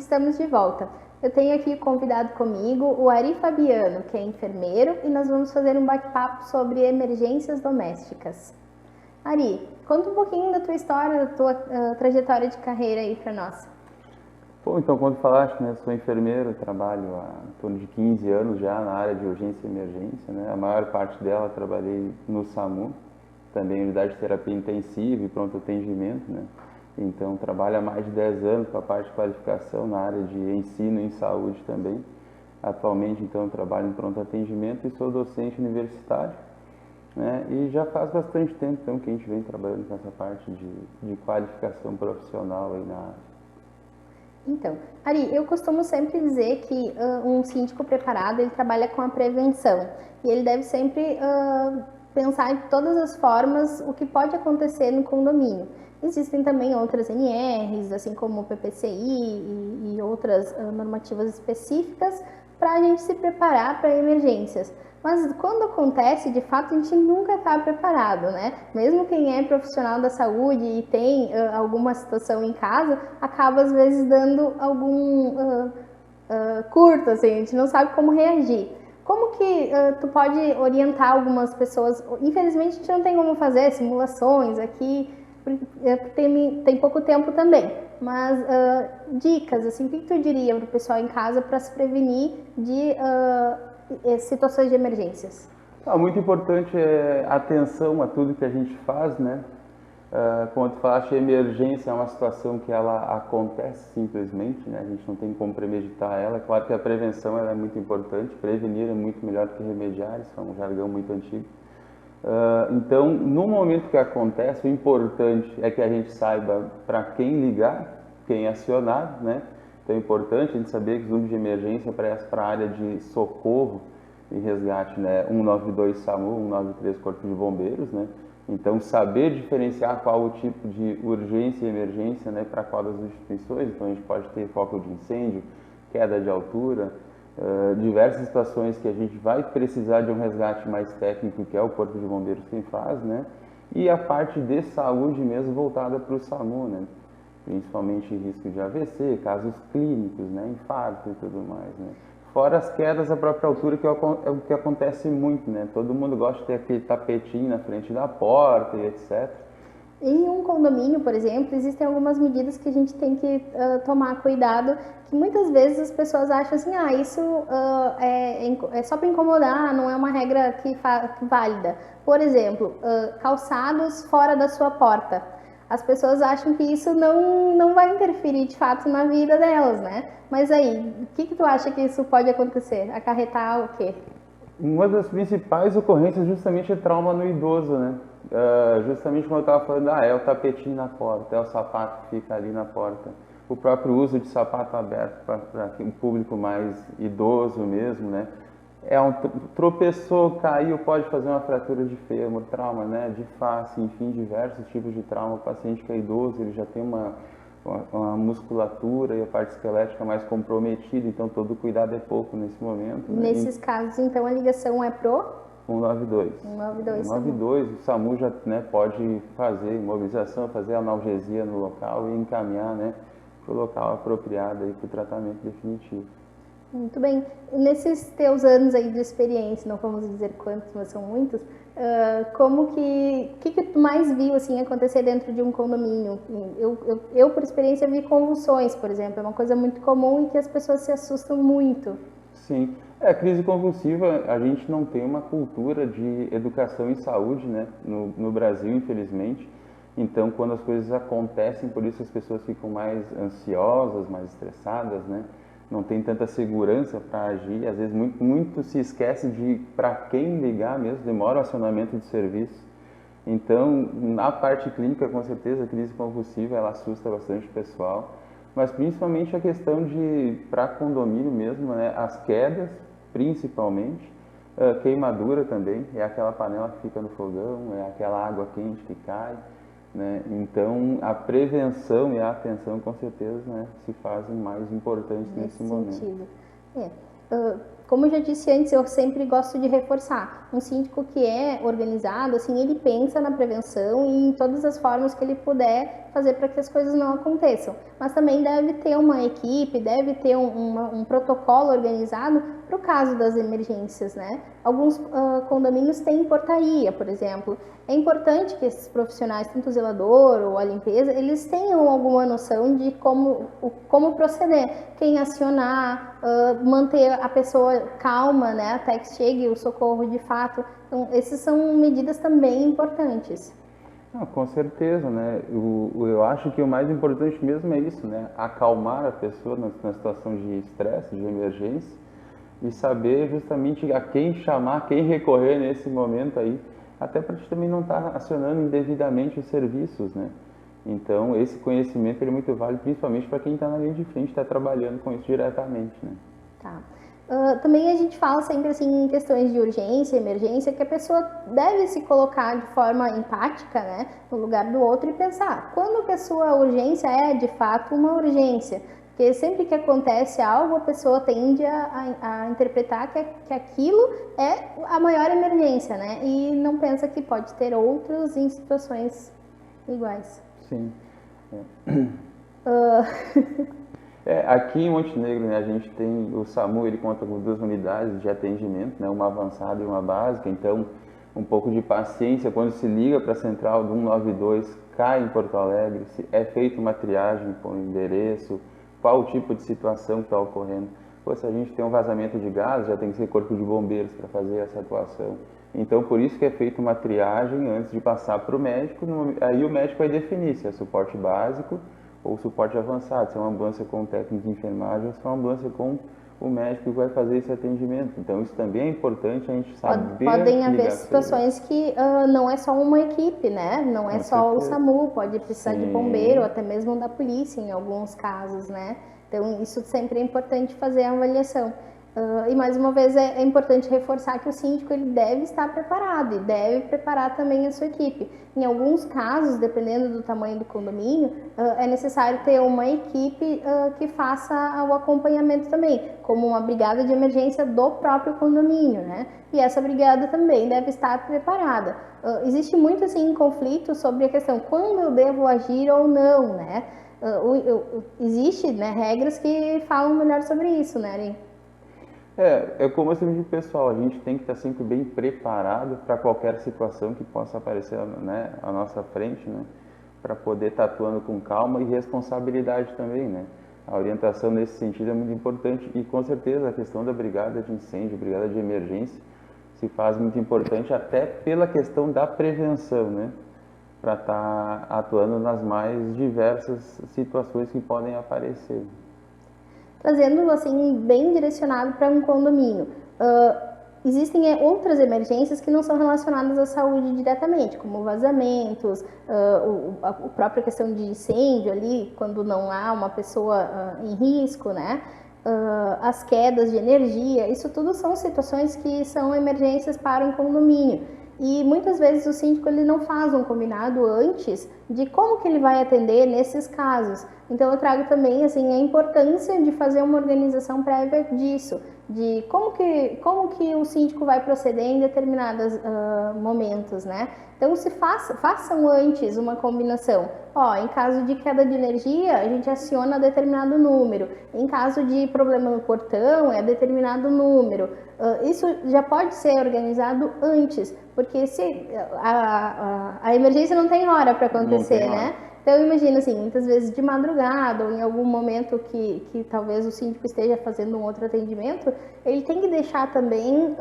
estamos de volta. Eu tenho aqui convidado comigo o Ari Fabiano, que é enfermeiro, e nós vamos fazer um bate-papo sobre emergências domésticas. Ari, conta um pouquinho da tua história, da tua trajetória de carreira aí para nós. Bom, então, quando falaste, né, sou enfermeiro, trabalho há em torno de 15 anos já na área de urgência e emergência, né? A maior parte dela trabalhei no SAMU, também unidade de terapia intensiva e pronto atendimento, né? Então, trabalho há mais de 10 anos com a parte de qualificação na área de ensino em saúde também. Atualmente, então, trabalho em pronto atendimento e sou docente universitário, né? E já faz bastante tempo, então, que a gente vem trabalhando com essa parte de qualificação profissional aí na área. Então, Ari, eu costumo sempre dizer que um síndico preparado, ele trabalha com a prevenção. E ele deve sempre pensar de todas as formas o que pode acontecer no condomínio. Existem também outras NRs, assim como o PPCI e outras normativas específicas para a gente se preparar para emergências. Mas quando acontece, de fato, a gente nunca está preparado, né? Mesmo quem é profissional da saúde e tem alguma situação em casa, acaba às vezes dando algum curto, assim, a gente não sabe como reagir. Como que tu pode orientar algumas pessoas? Infelizmente, a gente não tem como fazer simulações aqui, tem pouco tempo também. Mas dicas, assim, o que tu diria para o pessoal em casa para se prevenir de situações de emergências? Muito importante é atenção a tudo que a gente faz, né? Como tu falaste, a emergência é uma situação que ela acontece simplesmente, né? A gente não tem como premeditar ela. É claro que a prevenção ela é muito importante, prevenir é muito melhor do que remediar, isso é um jargão muito antigo. Então, no momento que acontece, o importante é que a gente saiba para quem ligar, quem acionar, né? Então é importante a gente saber que os números de emergência para a área de socorro e resgate, né? 192 SAMU, 193 Corpo de Bombeiros, né? Então saber diferenciar qual o tipo de urgência e emergência, né? Para qual das instituições. Então a gente pode ter foco de incêndio, queda de altura, diversas situações que a gente vai precisar de um resgate mais técnico, que é o Corpo de Bombeiros quem faz, né? E a parte de saúde mesmo voltada para o SAMU, né? Principalmente risco de AVC, casos clínicos, né? Infarto e tudo mais, né? Fora as quedas à própria altura, que é o que acontece muito, né? Todo mundo gosta de ter aquele tapetinho na frente da porta e etc. Em um condomínio, por exemplo, existem algumas medidas que a gente tem que tomar cuidado, que muitas vezes as pessoas acham assim, isso é só para incomodar, não é uma regra que válida. Por exemplo, calçados fora da sua porta. As pessoas acham que isso não vai interferir de fato na vida delas, né? Mas aí, o que tu acha que isso pode acontecer? Acarretar o quê? Uma das principais ocorrências justamente é trauma no idoso, né? Justamente como eu estava falando, é o tapetinho na porta, é o sapato que fica ali na porta. O próprio uso de sapato aberto para um público mais idoso mesmo, né? Tropeçou, caiu, pode fazer uma fratura de fêmur, trauma, né? De face, enfim, diversos tipos de trauma. O paciente que é idoso, ele já tem uma musculatura e a parte esquelética mais comprometida, então todo cuidado é pouco nesse momento. Né? Nesses casos, então, a ligação é pro 192. 192, 192, o SAMU já pode fazer imobilização, fazer analgesia no local e encaminhar, né, para o local apropriado para o tratamento definitivo. Muito bem. Nesses teus anos aí de experiência, não vamos dizer quantos, mas são muitos, como que tu mais viu assim acontecer dentro de um condomínio? Eu por experiência vi convulsões, por exemplo, é uma coisa muito comum e que as pessoas se assustam muito. Sim, a crise convulsiva, a gente não tem uma cultura de educação em saúde, né, no Brasil, infelizmente. Então, quando as coisas acontecem, por isso as pessoas ficam mais ansiosas, mais estressadas, né? Não tem tanta segurança para agir, às vezes muito se esquece de para quem ligar mesmo, demora o acionamento de serviço. Então, na parte clínica, com certeza, a crise convulsiva, ela assusta bastante o pessoal, mas principalmente a questão de, para condomínio mesmo, né, as quedas, principalmente, queimadura também, é aquela panela que fica no fogão, é aquela água quente que cai, né? Então, a prevenção e a atenção, com certeza, né, se fazem mais importantes nesse momento. Sentido. Como eu já disse antes, eu sempre gosto de reforçar. Um síndico que é organizado, assim, ele pensa na prevenção e em todas as formas que ele puder fazer para que as coisas não aconteçam. Mas também deve ter uma equipe, deve ter um protocolo organizado para o caso das emergências, né? Alguns condomínios têm portaria, por exemplo. É importante que esses profissionais, tanto o zelador ou a limpeza, eles tenham alguma noção de como proceder, quem acionar, manter a pessoa calma, né, até que chegue o socorro de fato. Então, essas são medidas também importantes. Não, com certeza, né? Eu acho que o mais importante mesmo é isso, né? Acalmar a pessoa na situação de estresse, de emergência, e saber justamente a quem chamar, quem recorrer nesse momento aí, até para a gente também não estar acionando indevidamente os serviços, né? Então, esse conhecimento ele é muito válido, principalmente para quem está na linha de frente, está trabalhando com isso diretamente, né? Tá. Também a gente fala sempre assim em questões de urgência, emergência, que a pessoa deve se colocar de forma empática, né, no lugar do outro e pensar quando que a sua urgência é de fato uma urgência. Porque sempre que acontece algo, a pessoa tende a interpretar que aquilo é a maior emergência, né, e não pensa que pode ter outros em situações iguais. Sim. Aqui em Montenegro, né, a gente tem o SAMU, ele conta com 2 unidades de atendimento, né, uma avançada e uma básica, então um pouco de paciência quando se liga para a central do 192, cai em Porto Alegre, é feita uma triagem com o endereço, qual o tipo de situação que está ocorrendo. Pô, se a gente tem um vazamento de gás, já tem que ser corpo de bombeiros para fazer essa atuação. Então, por isso que é feita uma triagem antes de passar para o médico, aí o médico vai definir se é suporte básico ou suporte avançado, se é uma ambulância com técnico de enfermagem ou se é uma ambulância com o médico que vai fazer esse atendimento. Então, isso também é importante a gente saber. Podem haver situações que não é só uma equipe, né? Não é Com só o certeza. SAMU, pode precisar de Sim. bombeiro, até mesmo da polícia em alguns casos, né? Então, isso sempre é importante fazer a avaliação. E mais uma vez é importante reforçar que o síndico ele deve estar preparado e deve preparar também a sua equipe. Em alguns casos, dependendo do tamanho do condomínio, é necessário ter uma equipe que faça o acompanhamento também, como uma brigada de emergência do próprio condomínio, né? E essa brigada também deve estar preparada. Existe muito assim conflito sobre a questão quando eu devo agir ou não, né? Existe, né, regras que falam melhor sobre isso, né, Ari? Como eu sempre digo, pessoal, a gente tem que estar sempre bem preparado para qualquer situação que possa aparecer, né, à nossa frente, né, para poder estar atuando com calma e responsabilidade também, né. A orientação nesse sentido é muito importante e com certeza a questão da brigada de incêndio, brigada de emergência, se faz muito importante até pela questão da prevenção, né, para estar atuando nas mais diversas situações que podem aparecer. Trazendo assim bem direcionado para um condomínio. Existem outras emergências que não são relacionadas à saúde diretamente, como vazamentos, a própria questão de incêndio ali, quando não há uma pessoa em risco, né? As quedas de energia, isso tudo são situações que são emergências para um condomínio. E muitas vezes o síndico ele não faz um combinado antes de como que ele vai atender nesses casos. Então eu trago também assim a importância de fazer uma organização prévia disso, de como que o síndico vai proceder em determinados momentos, né? Então façam antes uma combinação. Em caso de queda de energia, a gente aciona determinado número. Em caso de problema no portão, é determinado número. Isso já pode ser organizado antes, porque se a emergência não tem hora para acontecer, né? Então, eu imagino assim, muitas vezes de madrugada ou em algum momento que talvez o síndico esteja fazendo um outro atendimento, ele tem que deixar também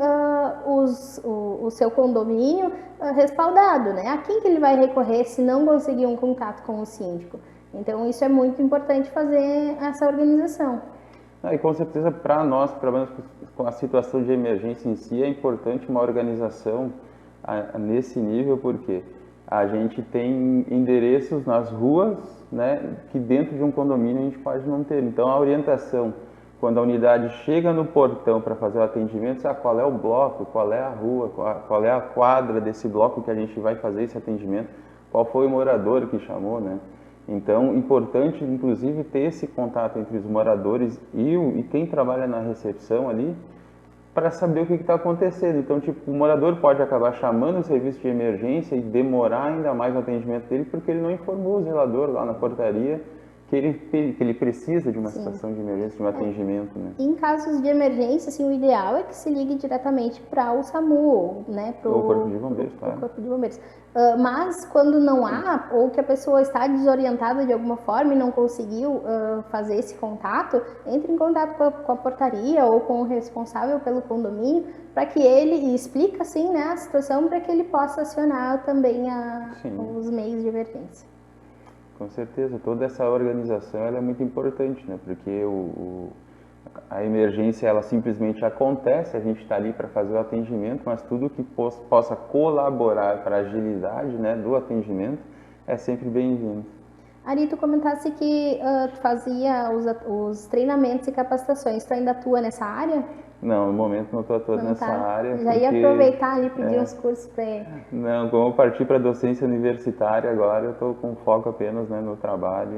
o seu condomínio respaldado, né? A quem que ele vai recorrer se não conseguir um contato com o síndico? Então, isso é muito importante fazer essa organização. E com certeza para nós, trabalhando com a situação de emergência em si, é importante uma organização nesse nível, porque a gente tem endereços nas ruas, né, que dentro de um condomínio a gente pode não ter. Então a orientação, quando a unidade chega no portão para fazer o atendimento, sabe qual é o bloco, qual é a rua, qual é a quadra desse bloco que a gente vai fazer esse atendimento, qual foi o morador que chamou, né? Então, importante, inclusive, ter esse contato entre os moradores e quem trabalha na recepção ali, para saber o que está acontecendo. Então, tipo, o morador pode acabar chamando o serviço de emergência e demorar ainda mais o atendimento dele porque ele não informou o zelador lá na portaria que ele precisa de uma situação de emergência, de um atendimento, né? Em casos de emergência, assim, o ideal é que se ligue diretamente para o SAMU, né? Ou o Corpo de Bombeiros, claro. Corpo de Bombeiros. Mas quando não há, ou que a pessoa está desorientada de alguma forma e não conseguiu fazer esse contato, entre em contato com a portaria ou com o responsável pelo condomínio, para que ele explique, assim, né, a situação, para que ele possa acionar também os meios de emergência. Com certeza, toda essa organização ela é muito importante, né? Porque a emergência ela simplesmente acontece, a gente está ali para fazer o atendimento, mas tudo que possa colaborar para a agilidade, né, do atendimento é sempre bem-vindo. Ari, tu comentasse que tu fazia os treinamentos e capacitações, tu ainda atua nessa área? Não, no momento não estou atuando nessa área. Já ia aproveitar ali e pedir uns cursos para ele. Não, como eu parti para a docência universitária agora, eu estou com foco apenas, né, no trabalho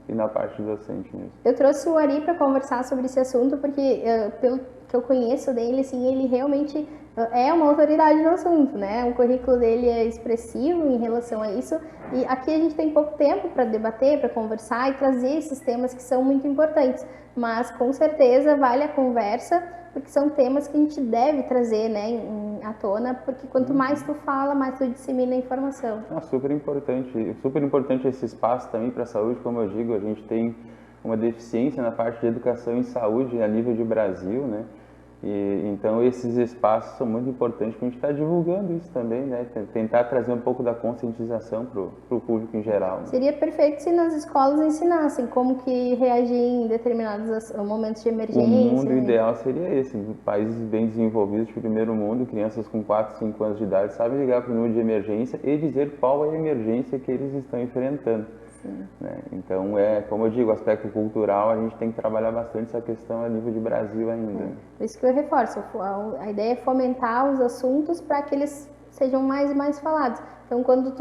e na parte docente mesmo. Eu trouxe o Ari para conversar sobre esse assunto porque, pelo que eu conheço dele, assim, ele realmente é uma autoridade no assunto, né? O currículo dele é expressivo em relação a isso e aqui a gente tem pouco tempo para debater, para conversar e trazer esses temas que são muito importantes, mas com certeza vale a conversa, porque são temas que a gente deve trazer, né, à tona, porque quanto mais tu fala, mais tu dissemina a informação. Super importante esse espaço também para a saúde, como eu digo, a gente tem uma deficiência na parte de educação em saúde a nível de Brasil, né? E, então esses espaços são muito importantes para a gente estar divulgando isso também, né? Tentar trazer um pouco da conscientização para o público em geral. Né? Seria perfeito se nas escolas ensinassem como que reagir em determinados momentos de emergência. O mundo ideal seria esse, países bem desenvolvidos de primeiro mundo, crianças com 4, 5 anos de idade sabem ligar para o número de emergência e dizer qual é a emergência que eles estão enfrentando. Né? Então, como eu digo, o aspecto cultural, a gente tem que trabalhar bastante essa questão a nível de Brasil ainda. Por isso que eu reforço, a ideia é fomentar os assuntos para que eles sejam mais e mais falados. Então, quando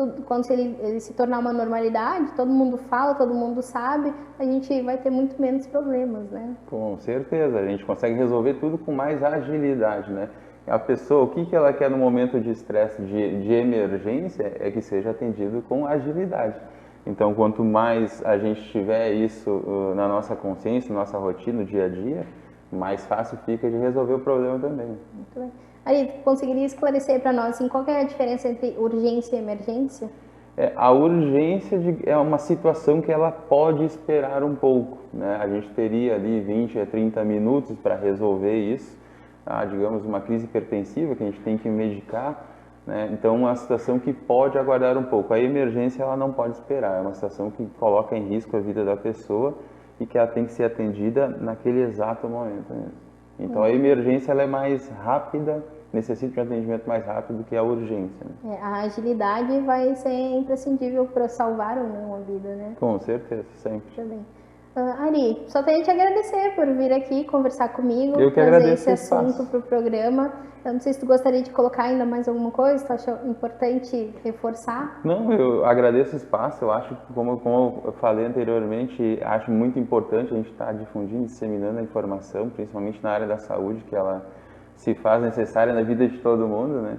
ele se tornar uma normalidade, todo mundo fala, todo mundo sabe, a gente vai ter muito menos problemas, né? Com certeza, a gente consegue resolver tudo com mais agilidade, né? A pessoa, o que ela quer no momento de estresse, de emergência, é que seja atendido com agilidade. Então, quanto mais a gente tiver isso na nossa consciência, na nossa rotina, no dia a dia, mais fácil fica de resolver o problema também. Muito bem. Ari, conseguiria esclarecer para nós assim, qual é a diferença entre urgência e emergência? A urgência é uma situação que ela pode esperar um pouco, né? A gente teria ali 20 a 30 minutos para resolver isso, digamos uma crise hipertensiva que a gente tem que medicar. Né? Então, uma situação que pode aguardar um pouco. A emergência ela não pode esperar, é uma situação que coloca em risco a vida da pessoa e que ela tem que ser atendida naquele exato momento mesmo. Então, a emergência ela é mais rápida, necessita de um atendimento mais rápido do que a urgência. Né? A agilidade vai ser imprescindível para salvar ou não a vida, né? Com certeza, sempre. Também. Ari, só tenho que te agradecer por vir aqui conversar comigo, eu que trazer esse assunto para o programa. Eu não sei se tu gostaria de colocar ainda mais alguma coisa, tu acha importante reforçar? Não, eu agradeço o espaço, eu acho, como eu falei anteriormente, acho muito importante a gente estar difundindo, disseminando a informação, principalmente na área da saúde, que ela se faz necessária na vida de todo mundo, né?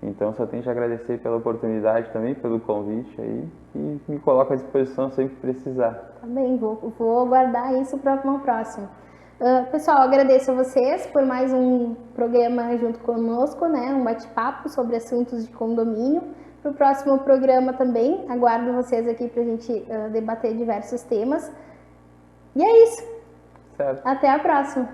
Então, só tenho que agradecer pela oportunidade também, pelo convite aí, e me coloco à disposição sempre que precisar. Tá bem, vou aguardar isso para uma próxima. Pessoal, agradeço a vocês por mais um programa junto conosco, né? Um bate-papo sobre assuntos de condomínio. Para o próximo programa também, aguardo vocês aqui para a gente debater diversos temas. E é isso. Certo. Até a próxima.